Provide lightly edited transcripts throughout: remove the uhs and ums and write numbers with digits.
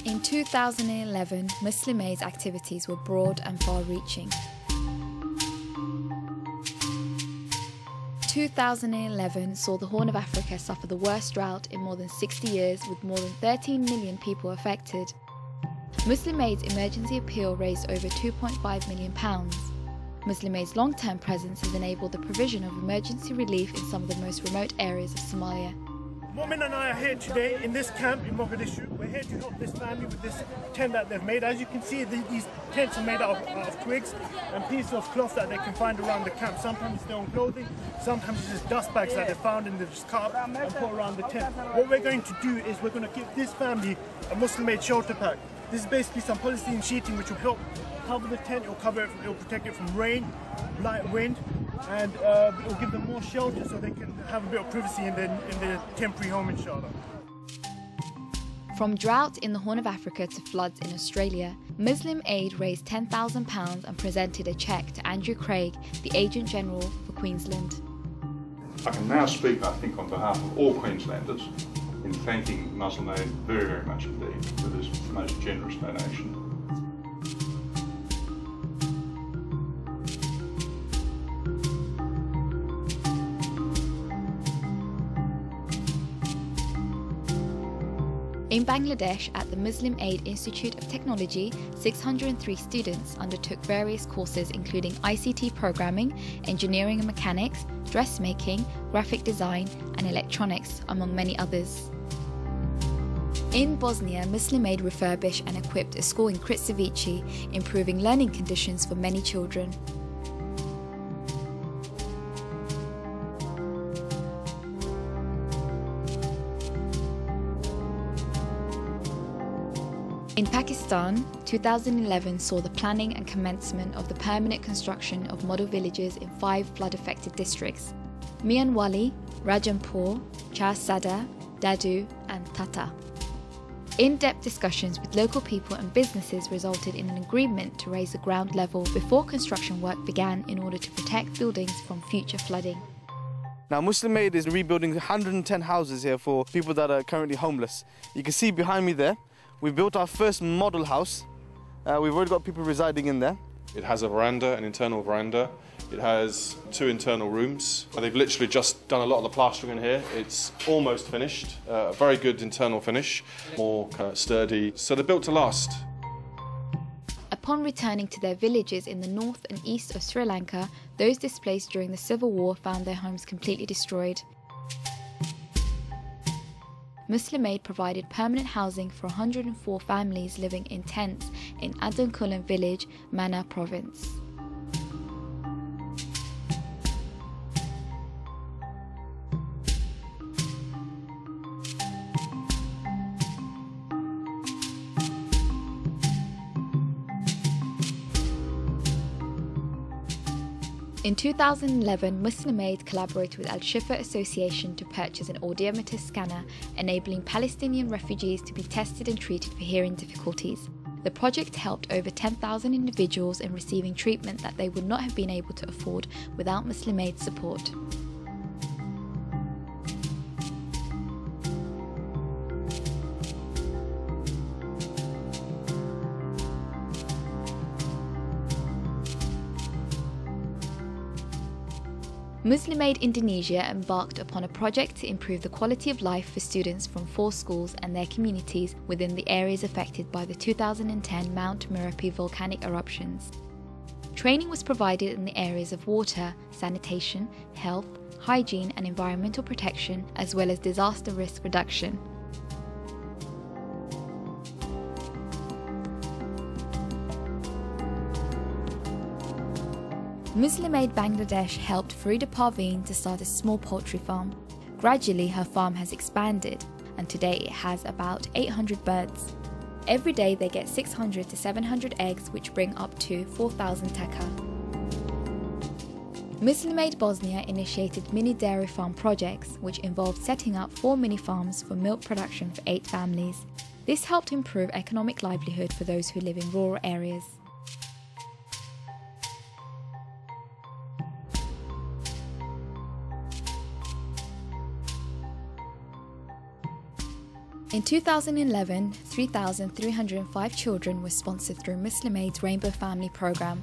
In 2011, Muslim Aid's activities were broad and far-reaching. 2011 saw the Horn of Africa suffer the worst drought in more than 60 years, with more than 13 million people affected. Muslim Aid's emergency appeal raised over £2.5 million. Muslim Aid's long-term presence has enabled the provision of emergency relief in some of the most remote areas of Somalia. Momin and I are here today in this camp in Mogadishu. We're here to help this family with this tent that they've made. As you can see, these tents are made out of twigs and pieces of cloth that they can find around the camp. Sometimes it's their own clothing, sometimes it's just dust bags that they found and they just cut up and put around the tent. What we're going to do is we're going to give this family a Muslim Aid shelter pack. This is basically some polythene sheeting which will help cover the tent, it'll protect it from rain, light wind, and it will give them more shelter so they can have a bit of privacy in their temporary home, inshallah. From drought in the Horn of Africa to floods in Australia, Muslim Aid raised £10,000 and presented a cheque to Andrew Craig, the Agent General for Queensland. I can now speak, I think, on behalf of all Queenslanders in thanking Muslim Aid very, very much indeed for this most generous donation. In Bangladesh, at the Muslim Aid Institute of Technology, 603 students undertook various courses including ICT programming, engineering and mechanics, dressmaking, graphic design and electronics, among many others. In Bosnia, Muslim Aid refurbished and equipped a school in Krcevici, improving learning conditions for many children. In Pakistan, 2011 saw the planning and commencement of the permanent construction of model villages in 5 flood-affected districts: Mianwali, Rajampur, Char Sada, Dadu and Tata. In-depth discussions with local people and businesses resulted in an agreement to raise the ground level before construction work began in order to protect buildings from future flooding. Now, Muslim Aid is rebuilding 110 houses here for people that are currently homeless. You can see behind me there, we've built our first model house. We've already got people residing in there. It has a veranda, an internal veranda. It has 2 internal rooms. They've literally just done a lot of the plastering in here. It's almost finished, a very good internal finish, more kind of sturdy. So they're built to last. Upon returning to their villages in the north and east of Sri Lanka, those displaced during the civil war found their homes completely destroyed. Muslim Aid provided permanent housing for 104 families living in tents in Adunkulam village, Mana province. In 2011, Muslim Aid collaborated with Al Shifa Association to purchase an audiometer scanner, enabling Palestinian refugees to be tested and treated for hearing difficulties. The project helped over 10,000 individuals in receiving treatment that they would not have been able to afford without Muslim Aid support. Muslim Aid Indonesia embarked upon a project to improve the quality of life for students from 4 schools and their communities within the areas affected by the 2010 Mount Merapi volcanic eruptions. Training was provided in the areas of water, sanitation, health, hygiene and environmental protection, as well as disaster risk reduction. Muslim Aid Bangladesh helped Farida Parveen to start a small poultry farm. Gradually, her farm has expanded, and today it has about 800 birds. Every day they get 600 to 700 eggs, which bring up to 4,000 taka. Muslim Aid Bosnia initiated mini dairy farm projects, which involved setting up 4 mini farms for milk production for 8 families. This helped improve economic livelihood for those who live in rural areas. In 2011, 3,305 children were sponsored through Muslim Aid's Rainbow Family Programme.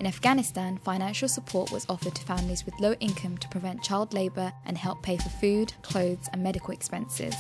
In Afghanistan, financial support was offered to families with low income to prevent child labour and help pay for food, clothes and medical expenses.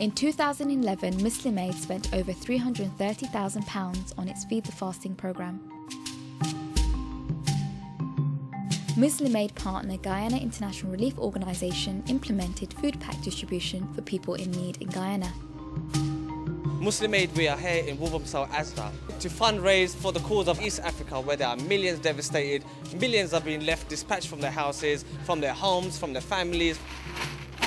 In 2011, Muslim Aid spent over £330,000 on its Feed the Fasting programme. Muslim Aid partner Guyana International Relief Organisation implemented food pack distribution for people in need in Guyana. Muslim Aid, we are here in Wolverhampton, Asda, to fundraise for the cause of East Africa, where there are millions devastated, millions are being left dispatched from their houses, from their homes, from their families.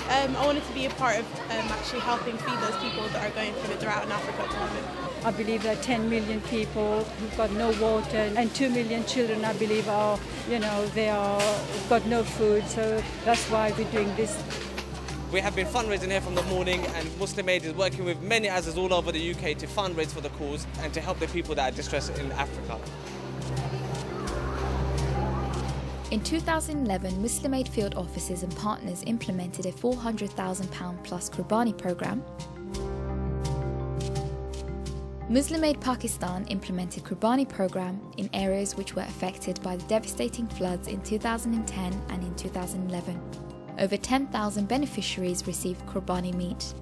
I wanted to be a part of actually helping feed those people that are going through the drought in Africa at the moment. I believe there are 10 million people who've got no water, and 2 million children, I believe, are, got no food. So that's why we're doing this. We have been fundraising here from the morning, and Muslim Aid is working with many Asdas all over the UK to fundraise for the cause and to help the people that are distressed in Africa. In 2011, Muslim Aid field offices and partners implemented a £400,000 plus Qurbani programme. Muslim Aid Pakistan implemented Qurbani programme in areas which were affected by the devastating floods in 2010 and in 2011. Over 10,000 beneficiaries received Qurbani meat.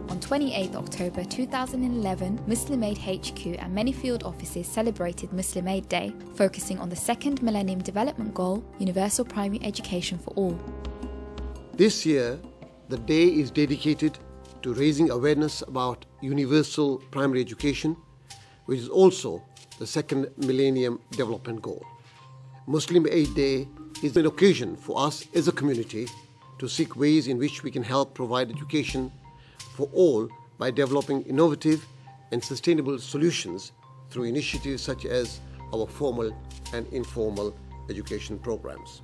On 28 October 2011, Muslim Aid HQ and many field offices celebrated Muslim Aid Day, focusing on the second Millennium Development Goal, universal primary education for all. This year, the day is dedicated to raising awareness about universal primary education, which is also the second Millennium Development Goal. Muslim Aid Day is an occasion for us as a community to seek ways in which we can help provide education for all by developing innovative and sustainable solutions through initiatives such as our formal and informal education programs.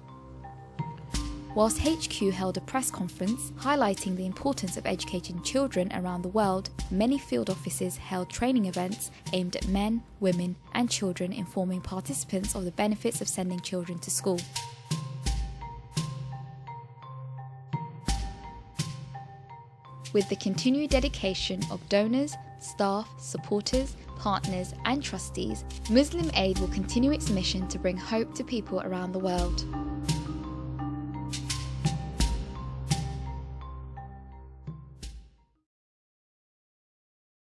Whilst HQ held a press conference highlighting the importance of educating children around the world, many field offices held training events aimed at men, women and children, informing participants of the benefits of sending children to school. With the continued dedication of donors, staff, supporters, partners and trustees, Muslim Aid will continue its mission to bring hope to people around the world.